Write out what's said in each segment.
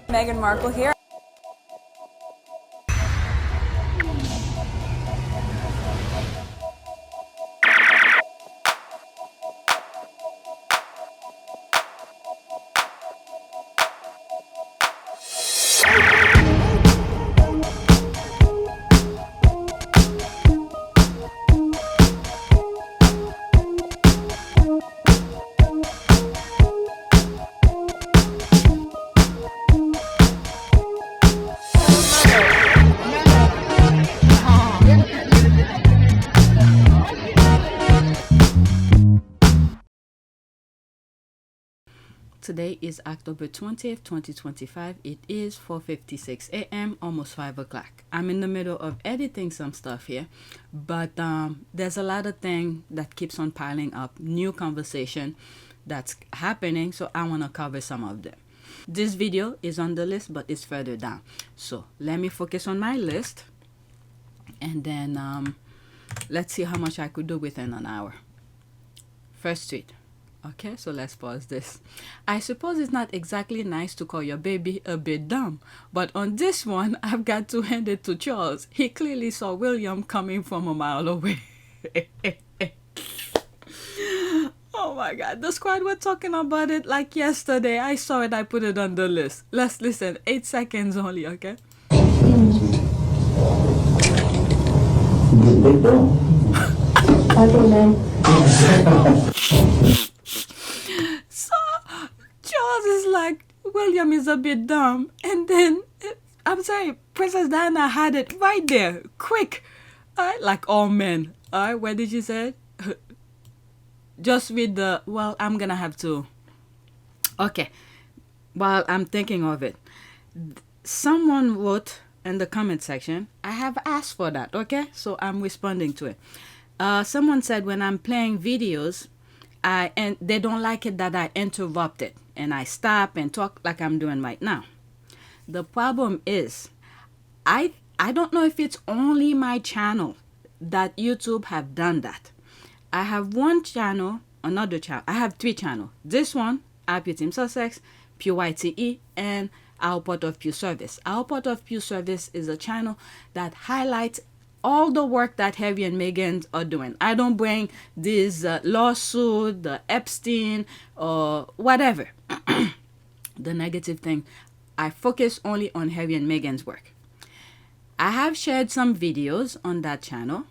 Meghan Markle here. Today is October 20th, 2025. It is 4:56 a.m., almost 5 o'clock. I'm in the middle of editing some stuff here, but there's a lot of things that keeps on piling up, new conversation that's happening, so I want to cover some of them. This video is on the list, but it's further down. So let me focus on my list, and then let's see how much I could do within an hour. First tweet. Okay, so let's pause this. I suppose it's not exactly nice to call your baby a bit dumb, but on this one, I've got to hand it to Charles. He clearly saw William coming from a mile away. Oh my God, the squad were talking about it like yesterday. I saw it, I put it on the list. Let's listen, 8 seconds only, okay? So Charles is like, William is a bit dumb, and then I'm sorry, Princess Diana had it right there, quick, like all men. Where did you say it? Just read the, well, I'm gonna have to, okay, while I'm thinking of it, someone wrote in the comment section, I have asked for that, okay, so I'm responding to it. Someone said when I'm playing videos, and they don't like it that I interrupt it and I stop and talk like I'm doing right now. The problem is, I don't know if it's only my channel that YouTube have done that. I have one channel, another channel. I have 3 channels. This one, APTS Sussex, Pt1, and Our Part of Pew Service. Our Part of Pew Service is a channel that highlights all the work that Harry and Meghan are doing. I don't bring this lawsuit, the Epstein, or whatever. The negative thing. I focus only on Harry and Meghan's work. I have shared some videos on that channel.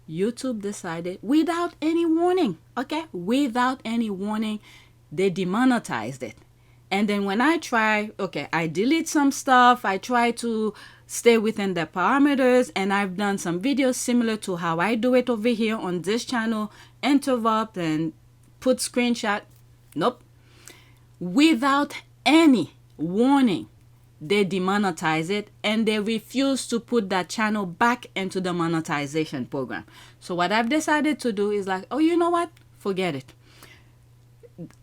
YouTube decided, without any warning, okay? Without any warning, they demonetized it. And then when I try, okay, I delete some stuff. I try to stay within the parameters, and I've done some videos similar to how I do it over here on this channel, interrupt and put screenshot. Nope. Without any warning, they demonetize it, and they refuse to put that channel back into the monetization program. So what I've decided to do is like, oh, you know what? Forget it.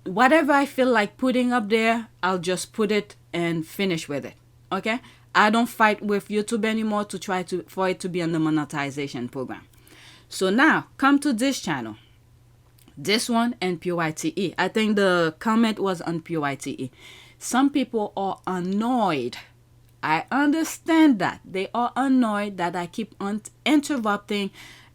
Whatever I feel like putting up there, I'll just put it and finish with it. Okay? I don't fight with YouTube anymore to try to for it to be on the monetization program. So now, come to this channel. This one and Pt1. I think the comment was on Pt1. Some people are annoyed. I understand that. They are annoyed that I keep on interrupting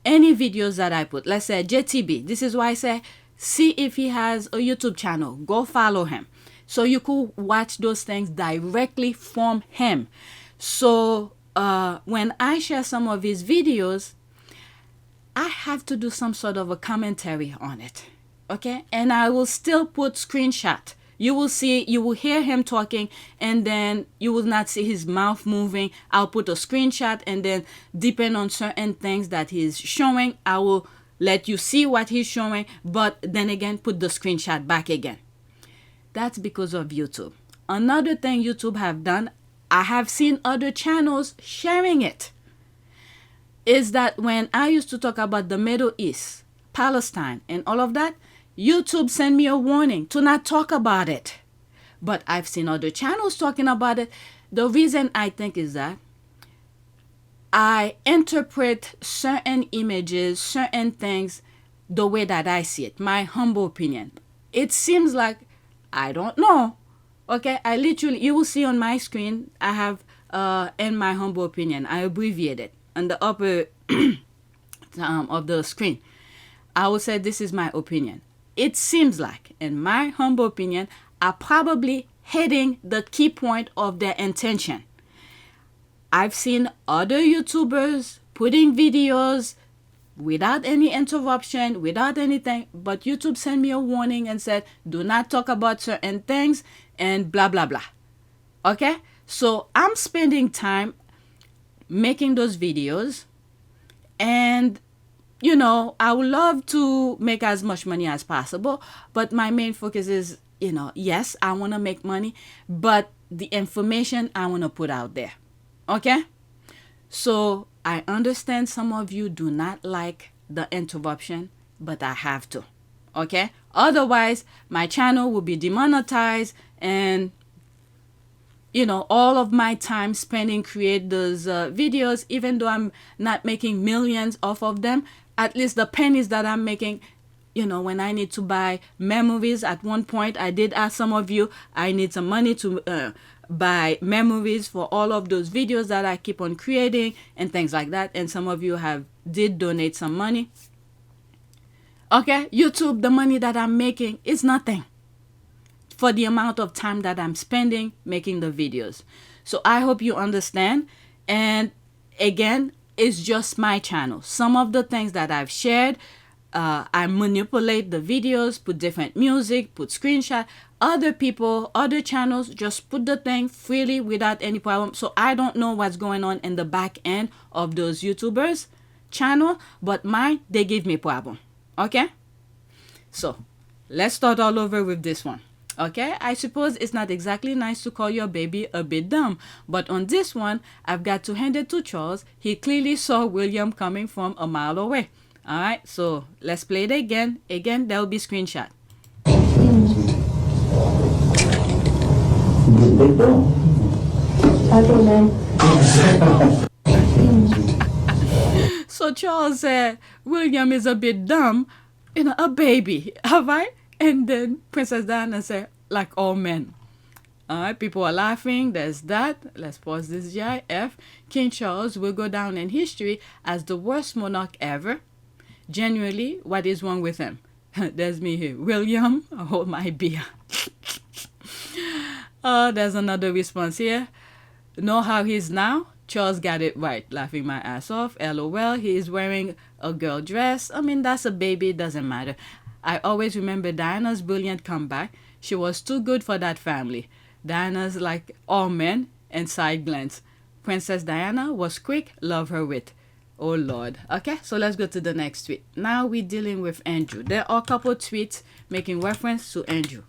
any videos that I put. Let's say JTB. This is why I say, see if he has a YouTube channel. Go follow him. So you could watch those things directly from him. So when I share some of his videos, I have to do some sort of a commentary on it. Okay? And I will still put screenshot. You will see, you will hear him talking, and then you will not see his mouth moving. I'll put a screenshot, and then depending on certain things that he's showing, I will let you see what he's showing, but then again, put the screenshot back again. That's because of YouTube. Another thing YouTube have done, I have seen other channels sharing it, is that when I used to talk about the Middle East, Palestine, and all of that, YouTube sent me a warning to not talk about it. But I've seen other channels talking about it. The reason I think is that I interpret certain images, certain things, the way that I see it, my humble opinion. It seems like, I don't know, Okay, I literally, you will see on my screen, I have, in my humble opinion, I abbreviate it on the upper of the screen. I will say this is my opinion. It seems like, in my humble opinion, are probably hitting the key point of their intention. I've seen other YouTubers putting videos without any interruption, without anything, but YouTube sent me a warning and said, do not talk about certain things and blah, blah, blah. Okay? So I'm spending time making those videos, and you know, I would love to make as much money as possible, but my main focus is, you know, yes, I want to make money, but the information I want to put out there. Okay? So I understand some of you do not like the interruption, but I have to. Okay? Otherwise, my channel will be demonetized, and you know, all of my time spending create those videos, even though I'm not making millions off of them, at least the pennies that I'm making, you know, when I need to buy memories. At one point, I did ask some of you, I need some money to buy memories for all of those videos that I keep on creating and things like that. And some of you did donate some money. Okay, YouTube, the money that I'm making is nothing for the amount of time that I'm spending making the videos. So I hope you understand. And again, it's just my channel. Some of the things that I've shared, I manipulate the videos, put different music, put screenshot. Other people, other channels just put the thing freely without any problem. So I don't know what's going on in the back end of those YouTubers channel, but mine, they give me problem. Okay? So let's start all over with this one. Okay, I suppose it's not exactly nice to call your baby a bit dumb, but on this one, I've got to hand it to Charles. He clearly saw William coming from a mile away. All right, so let's play it again. Again, there will be screenshot. So Charles said, William is a bit dumb, you know, a baby, all right? And then Princess Diana said, like all men. All right, people are laughing. There's that. Let's pause this GIF. King Charles will go down in history as the worst monarch ever. Genuinely, what is wrong with him? There's me here. William, hold my beer. Oh, there's another response here. Know how he's now? Charles got it right. Laughing my ass off. LOL, he is wearing a girl dress. I mean, that's a baby. It doesn't matter. I always remember Diana's brilliant comeback. She was too good for that family. Diana's like all men, and side glance. Princess Diana was quick, love her wit. Oh Lord. Okay, so let's go to the next tweet. Now we're dealing with Andrew. There are a couple tweets making reference to Andrew.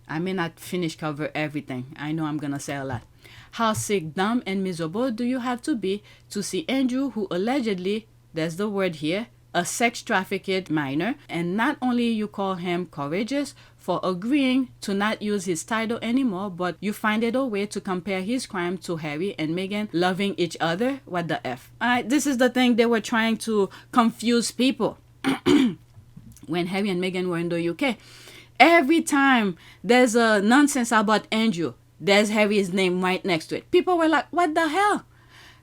I may not finish cover everything. I know I'm gonna say a lot. How sick, dumb, and miserable do you have to be to see Andrew, who allegedly, there's the word here, a sex trafficked minor, and not only you call him courageous for agreeing to not use his title anymore, but you find it a way to compare his crime to Harry and Meghan loving each other? What the F? This is the thing, they were trying to confuse people when Harry and Meghan were in the UK. Every time there's a nonsense about Andrew, there's Harry's name right next to it. People were like, what the hell?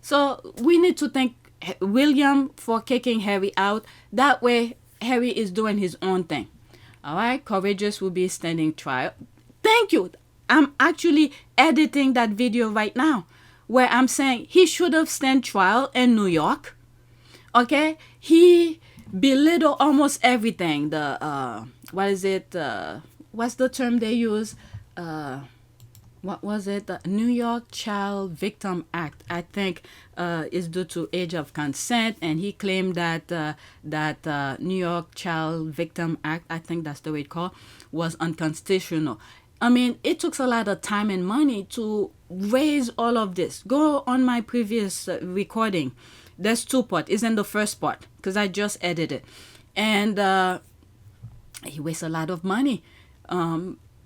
So we need to thank William for kicking Harry out. That way, Harry is doing his own thing. All right, courageous will be standing trial. Thank you. I'm actually editing that video right now where I'm saying he should have stand trial in New York. Okay, he belittled almost everything. The what is it? What's the term they use? What was it? The New York Child Victim Act, I think, is due to age of consent, and he claimed that New York Child Victim Act, I think that's the way it's called, was unconstitutional. I mean, it took a lot of time and money to raise all of this. Go on my previous recording. There's two parts. It's in the first part because I just edited, and he wastes a lot of money.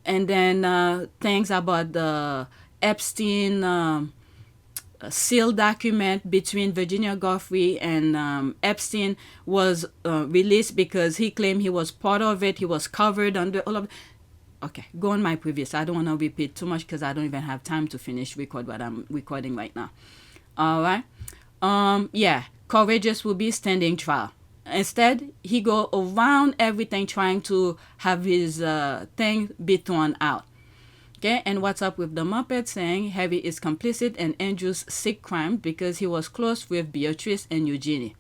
And then things about the Epstein sealed document between Virginia Giuffre and Epstein was released because he claimed he was part of it. He was covered under all of it. Okay, go on my previous. I don't want to repeat too much because I don't even have time to finish record what I'm recording right now. All right. Yeah, Courageous will be standing trial. Instead, he go around everything trying to have his thing be thrown out. Okay, and what's up with the Muppet saying Harry is complicit in Andrew's sick crime because he was close with Beatrice and Eugenie.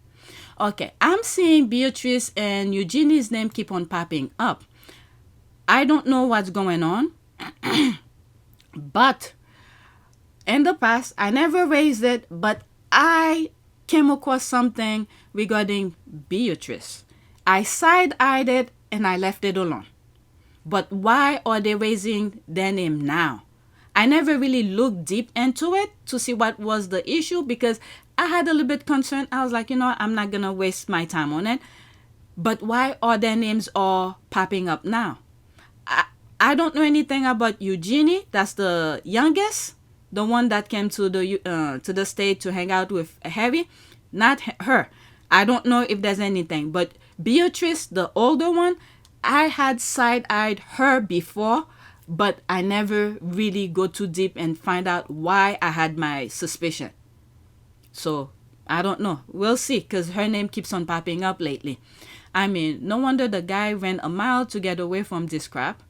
Okay, I'm seeing Beatrice and Eugenie's name keep on popping up. I don't know what's going on, but in the past, I never raised it, but I came across something regarding Beatrice. I side-eyed it and I left it alone. But why are they raising their name now? I never really looked deep into it to see what was the issue because I had a little bit concerned. I was like, I'm not going to waste my time on it. But why are their names all popping up now? I don't know anything about Eugenie. That's the youngest, the one that came to the state to hang out with Harry. Not her. I don't know if there's anything. But Beatrice, the older one, I had side-eyed her before, but I never really go too deep and find out why I had my suspicion. So, I don't know. We'll see, because her name keeps on popping up lately. I mean, no wonder the guy ran a mile to get away from this crap.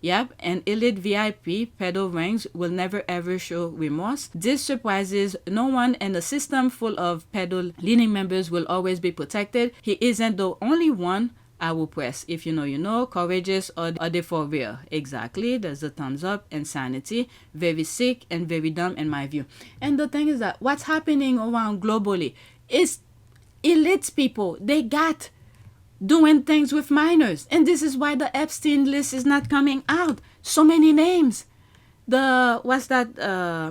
Yep, and elite VIP pedo rings will never ever show remorse. This surprises no one, and a system full of pedo leading members will always be protected. He isn't the only one. I will press. If you know, you know. Courageous or are they for real? Exactly. There's a thumbs up. Insanity. Very sick and very dumb in my view. And the thing is that what's happening around globally is elite people. They got doing things with minors. And this is why the Epstein list is not coming out. So many names. What's that?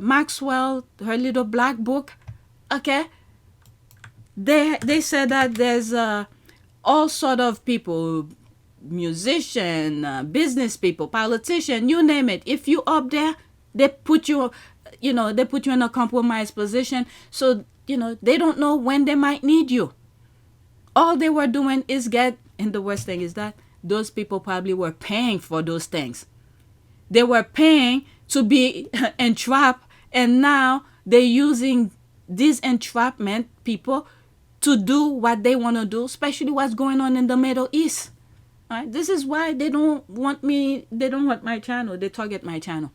Maxwell, her little black book. Okay. They said that there's all sort of people, musician, business people, politician, you name it. If you up there, they put you, they put you in a compromised position. So, they don't know when they might need you. All they were doing is and the worst thing is that those people probably were paying for those things. They were paying to be entrapped, and now they're using these entrapment people to do what they want to do, especially what's going on in the Middle East. All right? This is why they don't want my channel. They target my channel.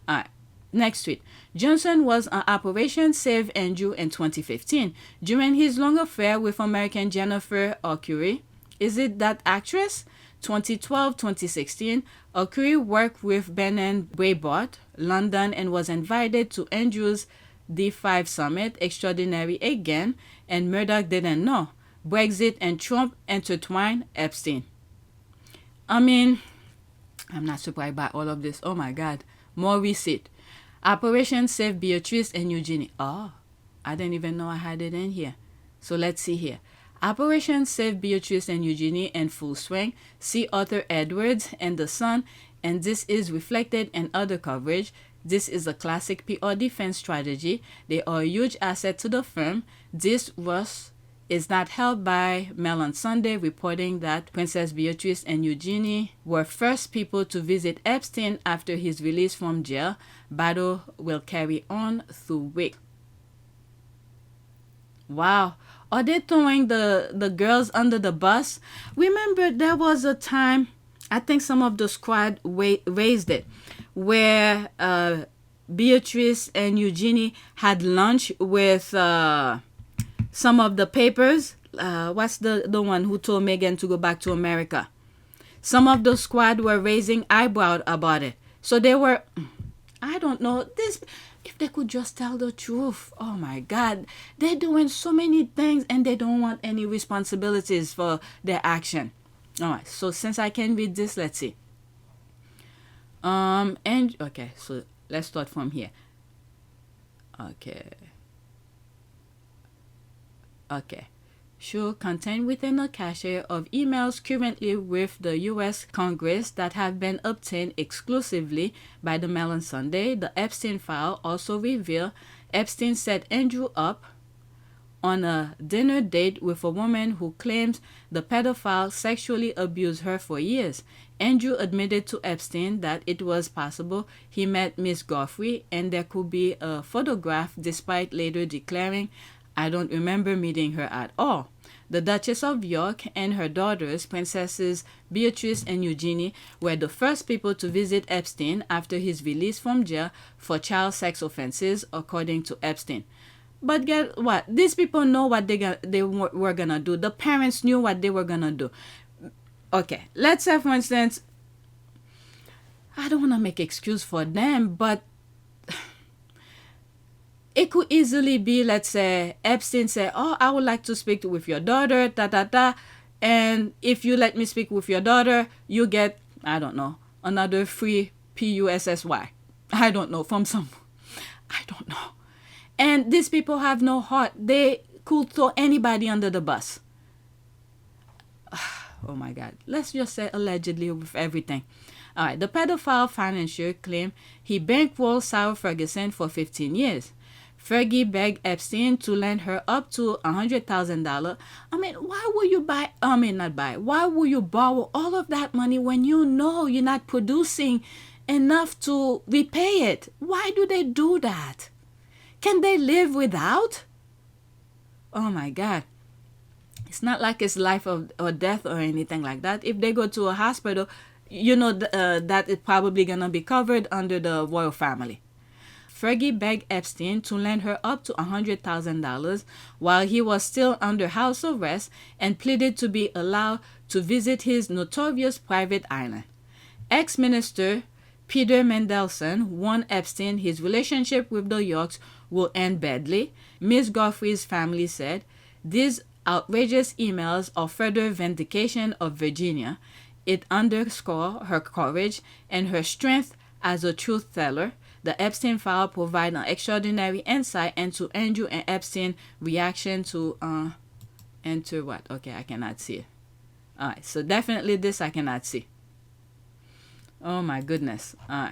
All right. Next tweet. Johnson was on Operation Save Andrew in 2015 during his long affair with American Jennifer Arcuri. Is it that actress? 2012-2016, Arcuri worked with Ben Breitbart, London, and was invited to Andrew's D5 Summit, extraordinary again, and Murdoch didn't know. Brexit and Trump intertwined Epstein. I mean, I'm not surprised by all of this. Oh my God. More receipt. Operation Save Beatrice and Eugenie. Oh, I didn't even know I had it in here. So let's see here. Operation Save Beatrice and Eugenie in full swing. See Arthur Edwards and The Sun, and this is reflected in other coverage. This is a classic PR defense strategy. They are a huge asset to the firm. This is not held by Mail on Sunday, reporting that Princess Beatrice and Eugenie were first people to visit Epstein after his release from jail. Battle will carry on through week. Wow. Are they throwing the girls under the bus? Remember, there was a time, I think some of the squad raised it, where Beatrice and Eugenie had lunch with some of the papers. What's the one who told Meghan to go back to America? Some of the squad were raising eyebrows about it. So they were, I don't know, if they could just tell the truth. Oh my God. They're doing so many things and they don't want any responsibilities for their action. All right. So since I can read this, let's see. Okay, so let's start from here. Okay. Should contain within a cache of emails currently with the U.S. Congress that have been obtained exclusively by the Mail on Sunday. The Epstein file also revealed Epstein set Andrew up on a dinner date with a woman who claims the pedophile sexually abused her for years. Andrew admitted to Epstein that it was possible he met Miss Giuffre and there could be a photograph, despite later declaring, "I don't remember meeting her at all." The Duchess of York and her daughters, Princesses Beatrice and Eugenie, were the first people to visit Epstein after his release from jail for child sex offenses, according to Epstein. But guess what? These people know what they were going to do. The parents knew what they were going to do. Okay, let's say, for instance, I don't want to make excuse for them, but it could easily be, let's say, Epstein say, "Oh, I would like to speak with your daughter, and if you let me speak with your daughter, you get, I don't know, another free PUSSY. I don't know, from some, I don't know." And these people have no heart. They could throw anybody under the bus. Oh my God. Let's just say allegedly with everything. All right. The pedophile financier claimed he bankrolled Sarah Ferguson for 15 years. Fergie begged Epstein to lend her up to $100,000. I mean, why would you why would you borrow all of that money when you know you're not producing enough to repay it? Why do they do that? Can they live without? Oh my God. It's not like it's life or death or anything like that. If they go to a hospital, you know that it's probably going to be covered under the royal family. Fergie begged Epstein to lend her up to $100,000 while he was still under house arrest and pleaded to be allowed to visit his notorious private island. Ex-minister Peter Mandelson warned Epstein his relationship with the Yorks will end badly. Ms. Giuffre's family said, "These outrageous emails are further vindication of Virginia. It underscores her courage and her strength as a truth teller." The Epstein file provides an extraordinary insight into Andrew and Epstein's reaction to enter what? Okay, I cannot see it. All right, so definitely this I cannot see. Oh my goodness. All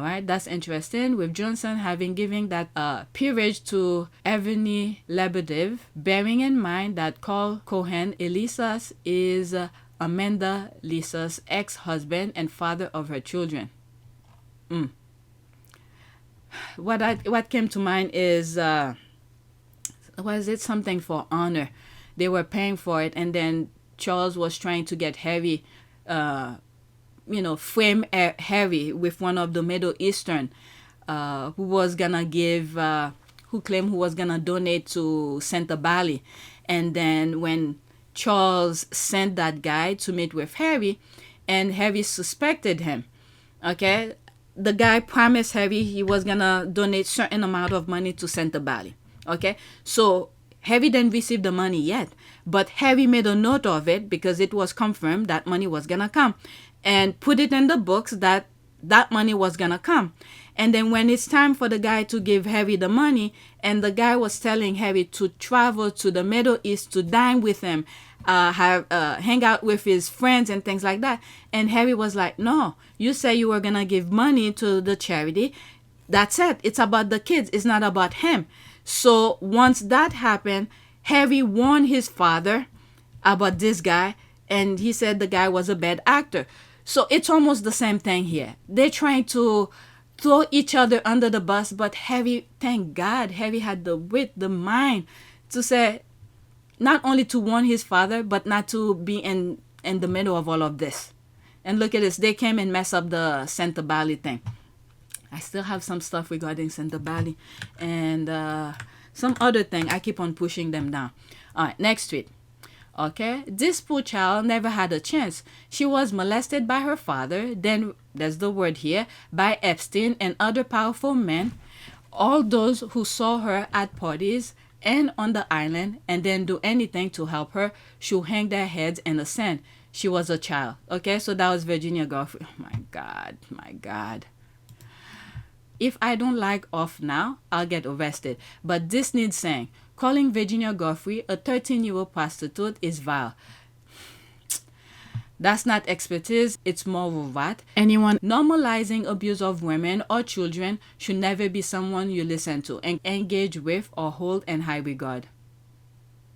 right, that's interesting. With Johnson having given that peerage to Evgeny Lebedev, bearing in mind that Carl Cohen Elisas is Amanda Lisa's ex-husband and father of her children. What came to mind is was it something for honor? They were paying for it, and then Charles was trying to get Harry, frame Harry with one of the Middle Eastern, who was gonna give, who claimed who was gonna donate to Santa Bali, and then when Charles sent that guy to meet with Harry, and Harry suspected him, okay. The guy promised Harry he was gonna donate certain amount of money to Santa Bali. Okay, so Harry didn't receive the money yet, but Harry made a note of it because it was confirmed that money was gonna come, and put it in the books that money was gonna come. And then when it's time for the guy to give Harry the money, and the guy was telling Harry to travel to the Middle East to dine with him, hang out with his friends and things like that. And Harry was like, "No, you say you were gonna give money to the charity. That's it. It's about the kids. It's not about him." So once that happened, Harry warned his father about this guy, and he said the guy was a bad actor. So it's almost the same thing here. They're trying to throw each other under the bus, but Harry, thank God, Harry had the wit, the mind to say, not only to warn his father, but not to be in the middle of all of this. And look at this. They came and messed up the Santa Bali thing. I still have some stuff regarding Santa Bali. And some other thing. I keep on pushing them down. All right, next tweet. Okay, this poor child never had a chance. She was molested by her father. Then, there's the word here, by Epstein and other powerful men. All those who saw her at parties and on the island and didn't do anything to help her should hang their heads in the sand. She was a child. Okay, so that was Virginia Giuffre. Oh my God. If I don't like off now, I'll get arrested. But this needs saying. Calling Virginia Giuffre a 13-year-old prostitute is vile. That's not expertise, it's more of what? Anyone normalizing abuse of women or children should never be someone you listen to and engage with or hold in high regard.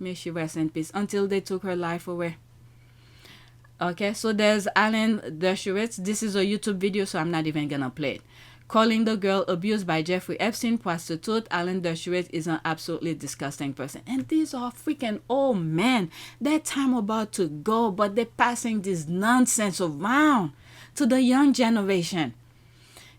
May she rest in peace until they took her life away. Okay, so there's Alan Dershowitz. This is a YouTube video, so I'm not even gonna play it. Calling the girl abused by Giuffre Epstein prostitute, Alan Dershowitz is an absolutely disgusting person. And these are freaking old men. Their time about to go, but they're passing this nonsense around to the young generation.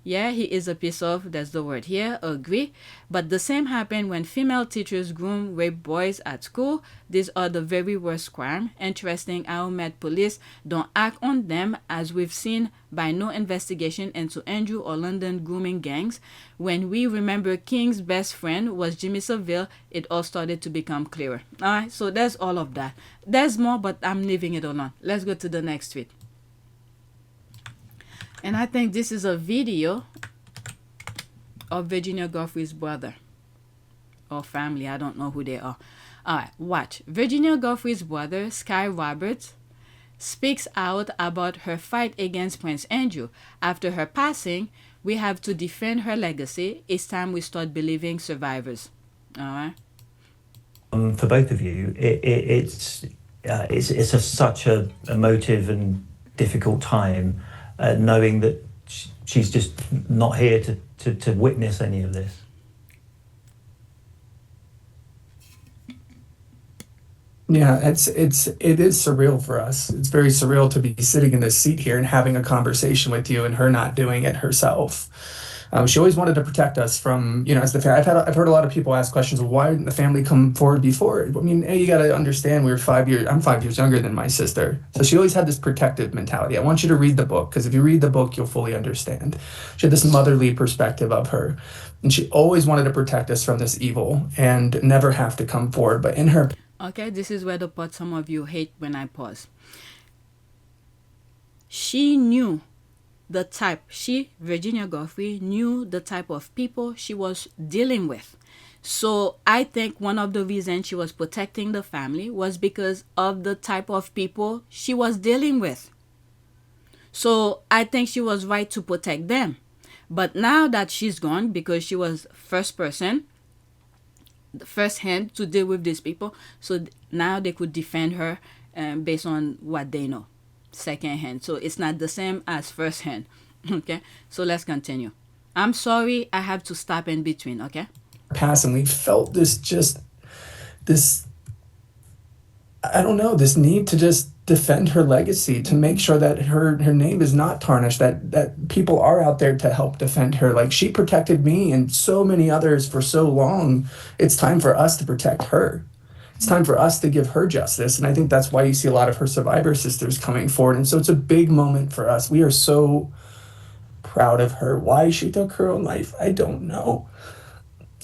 Yeah, he is a piece of, that's the word here, agree. But the same happened when female teachers groom rape boys at school. These are the very worst crime. Interesting how Met police don't act on them, as we've seen by no investigation into Andrew or London grooming gangs. When we remember King's best friend was Jimmy Savile, it all started to become clearer. Alright, so there's all of that. There's more, but I'm leaving it alone. Let's go to the next tweet. And I think this is a video of Virginia Giuffre's brother or family. I don't know who they are. All right, watch. Virginia Giuffre's brother, Sky Roberts, speaks out about her fight against Prince Andrew. After her passing, we have to defend her legacy. It's time we start believing survivors. All right. For both of you, it's such a emotive and difficult time. Knowing that she's just not here to witness any of this. Yeah, it is surreal for us. It's very surreal to be sitting in this seat here and having a conversation with you and her not doing it herself. She always wanted to protect us from, as the family. I've heard a lot of people ask questions of why didn't the family come forward before? I mean, you got to understand I'm 5 years younger than my sister. So she always had this protective mentality. I want you to read the book, because if you read the book, you'll fully understand. She had this motherly perspective of her. And she always wanted to protect us from this evil and never have to come forward. But in her... Okay, this is where the part some of you hate when I pause. She knew the type, Virginia Giuffre, knew the type of people she was dealing with. So I think one of the reasons she was protecting the family was because of the type of people she was dealing with. So I think she was right to protect them. But now that she's gone, because she was first hand to deal with these people, so now they could defend her based on what they know. Second hand, so it's not the same as first hand. Okay, so let's continue. I'm sorry I have to stop in between. Okay, passingly felt this I don't know, this need to just defend her legacy, to make sure that her name is not tarnished, that people are out there to help defend her. Like, she protected me and so many others for so long. It's time for us to protect her. It's time for us to give her justice. And I think that's why you see a lot of her survivor sisters coming forward. And so it's a big moment for us. We are so proud of her. Why she took her own life, I don't know.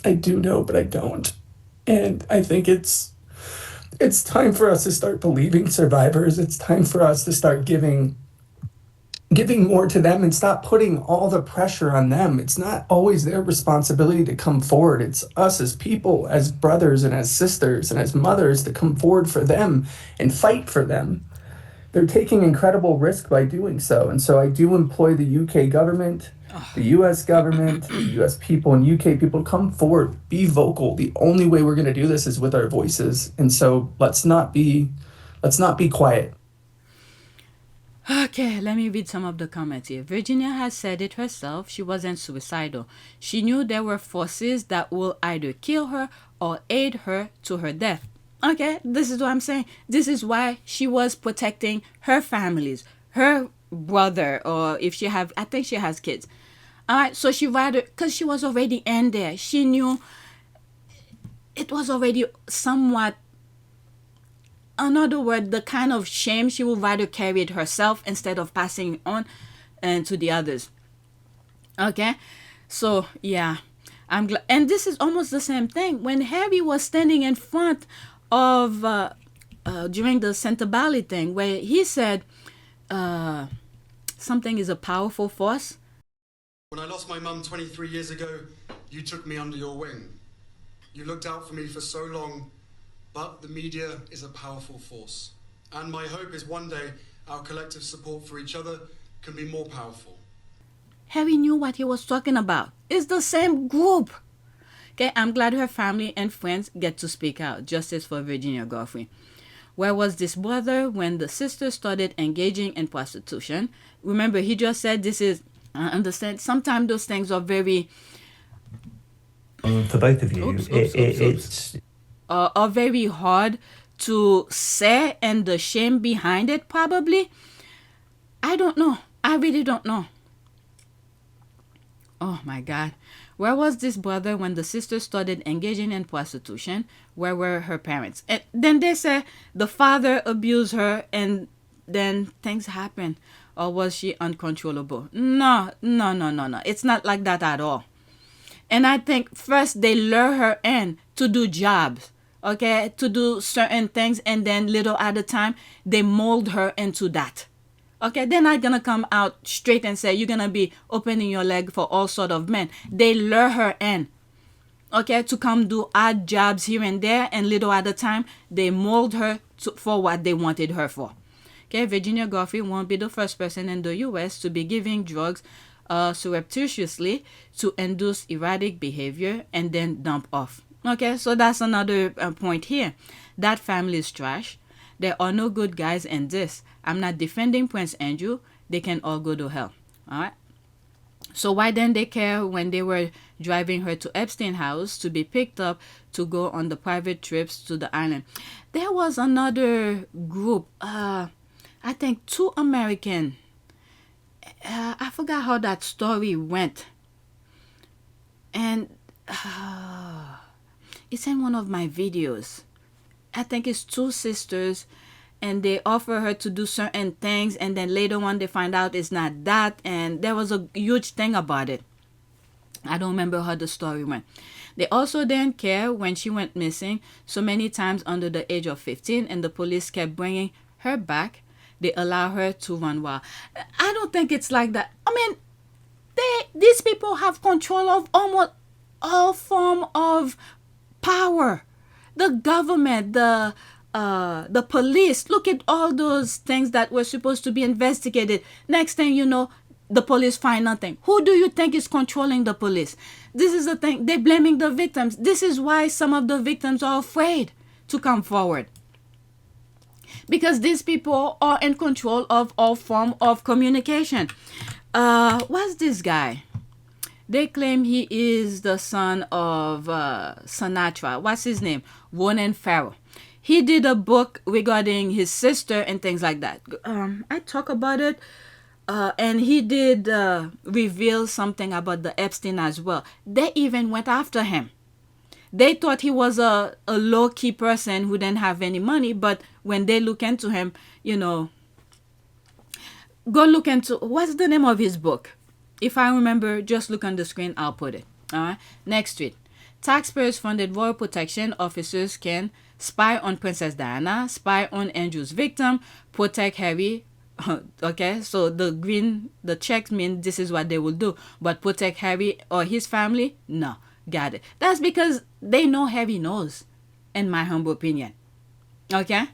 I do know, but I don't. And I think it's time for us to start believing survivors. It's time for us to start giving more to them and stop putting all the pressure on them. It's not always their responsibility to come forward. It's us as people, as brothers and as sisters and as mothers, to come forward for them and fight for them. They're taking incredible risk by doing so. And so I do employ the UK government, the US government, the US people and UK people, come forward, be vocal. The only way we're going to do this is with our voices. And so let's not be quiet. Okay, let me read some of the comments here. Virginia has said it herself. She wasn't suicidal. She knew there were forces that will either kill her or aid her to her death. Okay, this is what I'm saying. This is why she was protecting her families, her brother, or if she have, I think she has kids. All right, so she rather, because she was already in there. She knew it was already somewhat, another word, the kind of shame she would rather carry it herself instead of passing it on and to the others. Okay, so yeah, I'm glad. And this is almost the same thing when Harry was standing in front of during the Santa Bali thing, where he said something is a powerful force. When I lost my mum 23 years ago, you took me under your wing. You looked out for me for so long, but the media is a powerful force. And my hope is one day our collective support for each other can be more powerful. Harry knew what he was talking about. It's the same group. Okay, I'm glad her family and friends get to speak out. Justice for Virginia Giuffre. Where was this brother when the sister started engaging in prostitution? Remember, he just said this is, I understand, sometimes those things are very... For both of you, it's... are very hard to say, and the shame behind it, probably. I don't know. I really don't know. Oh my God. Where was this brother when the sister started engaging in prostitution? Where were her parents? And then they say the father abused her and then things happened. Or was she uncontrollable? No. It's not like that at all. And I think first they lure her in to do jobs, okay, to do certain things, and then little at a time, they mold her into that. Okay, they're not going to come out straight and say, you're going to be opening your leg for all sort of men. They lure her in, okay, to come do odd jobs here and there, and little at a time, they mold her for what they wanted her for. Okay, Virginia Giuffre won't be the first person in the U.S. to be giving drugs surreptitiously to induce erratic behavior and then dump off. Okay, so that's another point here. That family is trash. There are no good guys in this. I'm not defending Prince Andrew. They can all go to hell. All right. So why didn't they care when they were driving her to Epstein house to be picked up to go on the private trips to the island? There was another group. I think 2 American. I forgot how that story went. And it's in one of my videos. I think it's 2 sisters, and they offer her to do certain things, and then later on they find out it's not that, and there was a huge thing about it. I don't remember how the story went. They also didn't care when she went missing so many times under the age of 15, and the police kept bringing her back. They allow her to run wild. I don't think it's like that. I mean, these people have control of almost all form of power. The government, the police. Look at all those things that were supposed to be investigated. Next thing you know, the police find nothing. Who do you think is controlling the police? This is the thing. They're blaming the victims. This is why some of the victims are afraid to come forward. Because these people are in control of all form of communication. What's this guy? They claim he is the son of Sinatra. What's his name? Ronan Farrow. He did a book regarding his sister and things like that. I talk about it. And he did reveal something about the Epstein as well. They even went after him. They thought he was a low-key person who didn't have any money, but when they look into him, you know, go look into, what's the name of his book? If I remember, just look on the screen, I'll put it. All right. Next tweet. Taxpayers funded royal protection officers can spy on Princess Diana, spy on Andrew's victim, protect Harry. Okay, so the checks mean this is what they will do, but protect Harry or his family? No. Got it. That's because they know Harry knows, in my humble opinion. Okay?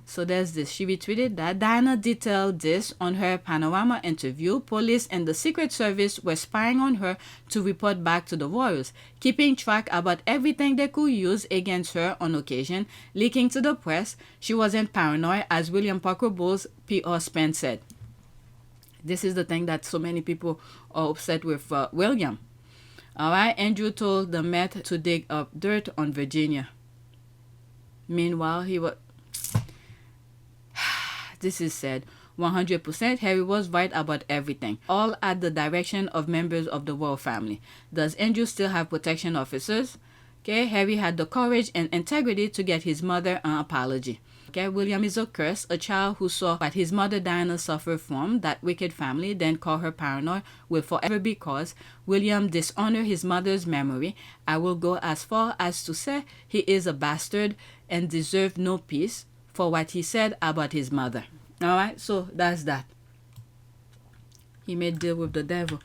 So there's this. She retweeted that. Diana detailed this on her Panorama interview. Police and the Secret Service were spying on her to report back to the royals, keeping track about everything they could use against her on occasion, leaking to the press. She wasn't paranoid, as William Parker Bowles PR Spence said. This is the thing that so many people are upset with William. All right, Andrew told the Met to dig up dirt on Virginia. Meanwhile, he was... This is said, 100% Harry was right about everything, all at the direction of members of the royal family. Does Andrew still have protection officers? Okay, Harry had the courage and integrity to get his mother an apology. Okay, William is a curse, a child who saw what his mother Diana suffered from that wicked family, then call her paranoid, will forever be caused. William dishonor his mother's memory. I will go as far as to say he is a bastard and deserve no peace for what he said about his mother. All right, so that's that. He made deal with the devil.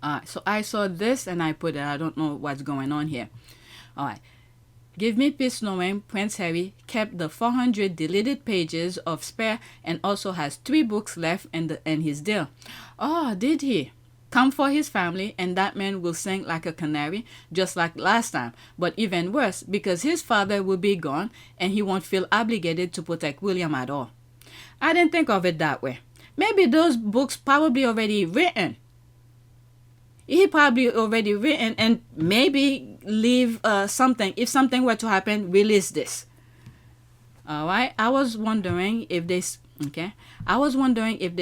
All right, so I saw this and I put it. I don't know what's going on here. All right. Give me peace knowing Prince Harry kept the 400 deleted pages of Spare and also has 3 books left in his deal. Oh, did he? Come for his family and that man will sing like a canary just like last time, but even worse because his father will be gone and he won't feel obligated to protect William at all. I didn't think of it that way. Maybe those books probably already written. He probably already written and maybe leave something. If something were to happen, release this. Alright, I was wondering if they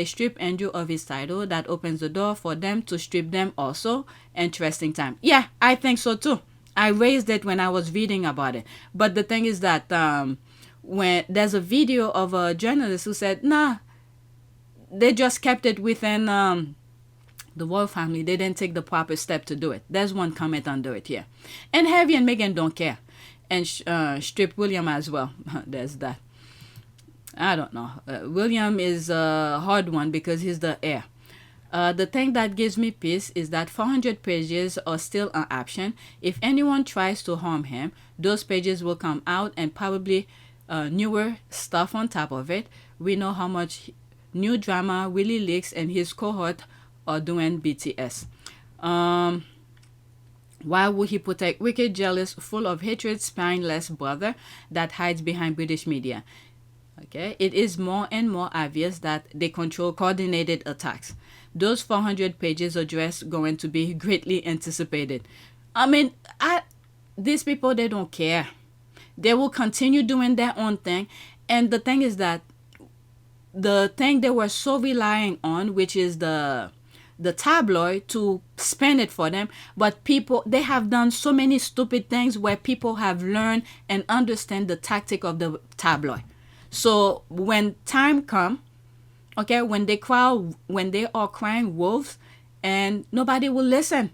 strip Andrew of his title. That opens the door for them to strip them also. Interesting time. Yeah, I think so too. I raised it when I was reading about it. But the thing is that when there's a video of a journalist who said, nah, they just kept it within the royal family. They didn't take the proper step to do it. There's one comment under it here. And Harry and Meghan don't care. And strip William as well. There's that. I don't know. William is a hard one because he's the heir. The thing that gives me peace is that 400 pages are still an option. If anyone tries to harm him, those pages will come out and probably newer stuff on top of it. We know how much new drama Willie Leaks and his cohort are doing BTS. Why would he protect wicked, jealous, full of hatred, spineless brother that hides behind British media? Okay, it is more and more obvious that they control coordinated attacks. Those 400 pages are just going to be greatly anticipated. I mean, these people, they don't care. They will continue doing their own thing. And the thing is that the thing they were so relying on, which is the tabloid to spend it for them, but people, they have done so many stupid things where people have learned and understand the tactic of the tabloid. So when time come, okay, when they are crying wolves and nobody will listen,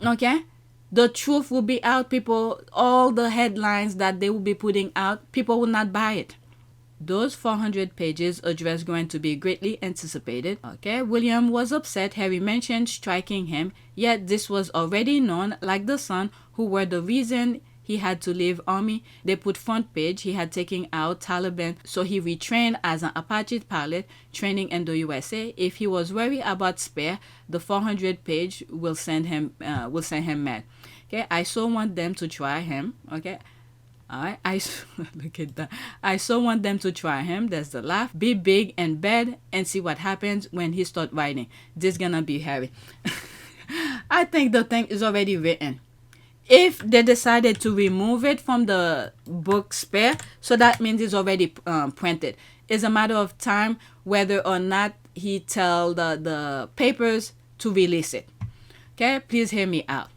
okay, the truth will be out. People, all the headlines that they will be putting out, people will not buy it. Those 400 pages are just going to be greatly anticipated. Okay, William was upset Harry mentioned striking him, yet this was already known, like the son, who were the reason he had to leave army. They put front page he had taken out Taliban, so he retrained as an Apache pilot training in the USA. If he was worried about Spare, the 400 page will send him mad. Okay, I so want them to try him. Okay. Alright, look at that. I so want them to try him. There's the laugh. Be big and bad and see what happens when he start writing. This gonna be Harry. I think the thing is already written. If they decided to remove it from the book Spare, so that means it's already printed. It's a matter of time whether or not he tell the papers to release it. Okay, please hear me out.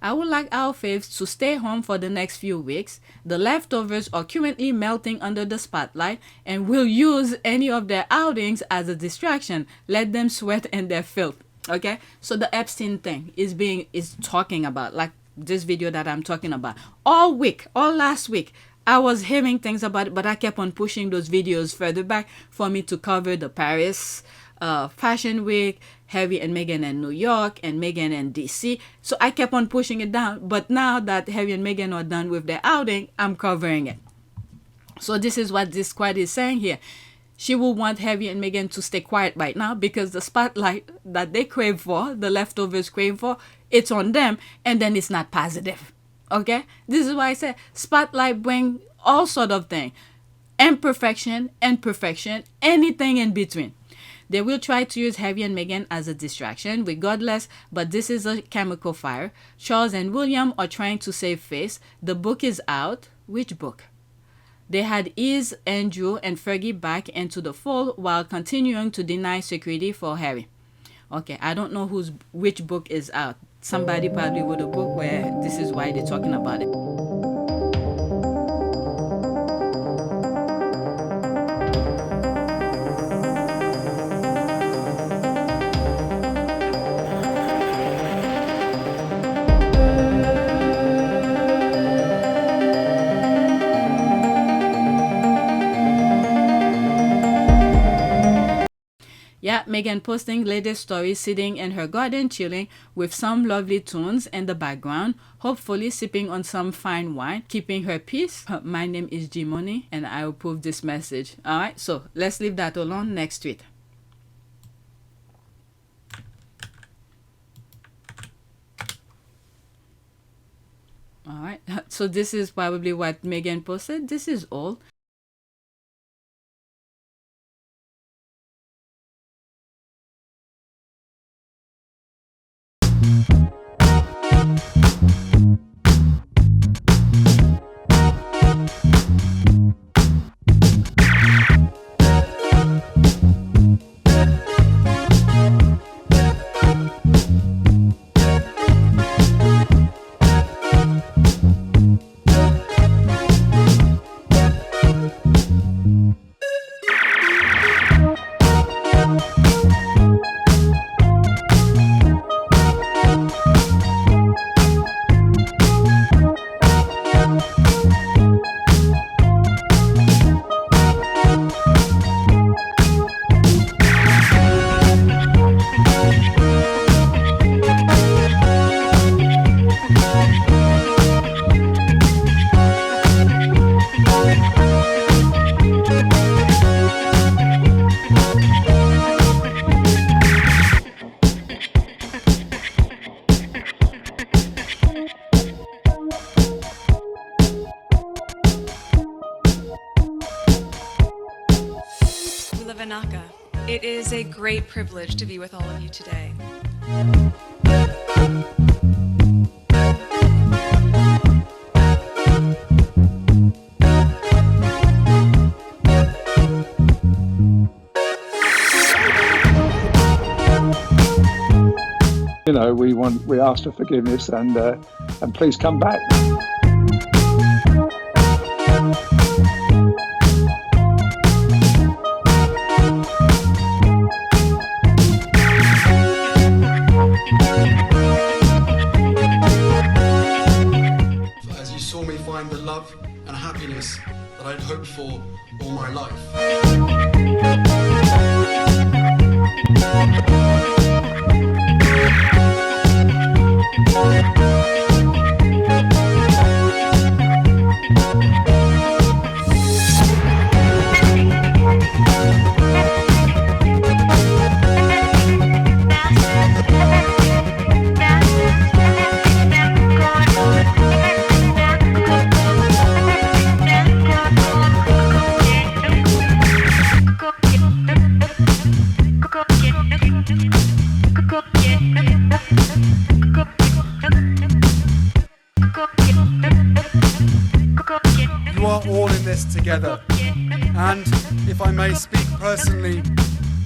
I would like our faves to stay home for the next few weeks. The leftovers are currently melting under the spotlight and will use any of their outings as a distraction. Let them sweat in their filth. Okay, so the Epstein thing is talking about, like this video that I'm talking about. All last week, I was hearing things about it, but I kept on pushing those videos further back for me to cover the Paris Fashion Week, Harry and Meghan in New York, and Meghan in DC. So I kept on pushing it down. But now that Harry and Meghan are done with their outing, I'm covering it. So this is what this squad is saying here. She will want Harry and Meghan to stay quiet right now because the spotlight that they crave for, the leftovers crave for, it's on them, and then it's not positive. Okay? This is why I say spotlight bring all sort of things. Imperfection, imperfection, anything in between. They will try to use Harry and Meghan as a distraction, regardless, but this is a chemical fire. Charles and William are trying to save face. The book is out. Which book? They had eased Andrew and Fergie back into the fold while continuing to deny security for Harry. Okay, I don't know which book is out. Somebody probably wrote a book where this is why they're talking about it. Yeah, that, Meghan posting latest story sitting in her garden chilling with some lovely tunes in the background, hopefully sipping on some fine wine, keeping her peace. My name is G Money and I approve this message. Alright, so let's leave that alone. Next tweet. Alright, so this is probably what Meghan posted. This is all. It is a great privilege to be with all of you today. You know, we ask for forgiveness and please come back. As you saw me find the love and happiness that I'd hoped for all my life. You are all in this together, and if I may speak personally,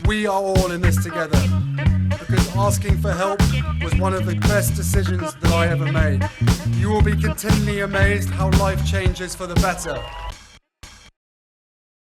we are all in this together, because asking for help was one of the best decisions that I ever made. You will be continually amazed how life changes for the better.